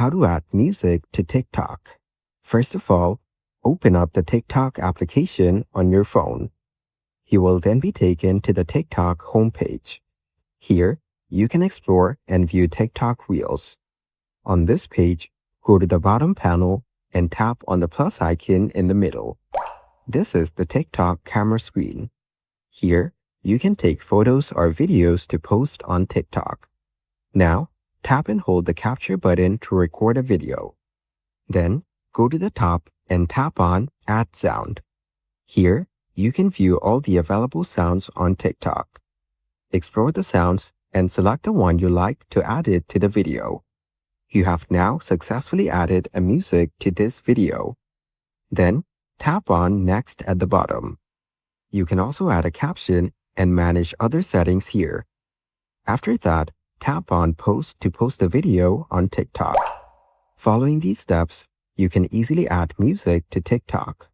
How to add music to TikTok. First of all, open up the TikTok application on your phone. You will then be taken to the TikTok homepage. Here, you can explore and view TikTok Reels. On this page, go to the bottom panel and tap on the plus icon in the middle. This is the TikTok camera screen. Here, you can take photos or videos to post on TikTok. Now, tap and hold the capture button to record a video. Then, go to the top and tap on Add Sound. Here, you can view all the available sounds on TikTok. Explore the sounds and select the one you like to add it to the video. You have now successfully added a music to this video. Then, tap on Next at the bottom. You can also add a caption and manage other settings here. After that, tap on Post to post a video on TikTok. Following these steps, you can easily add music to TikTok.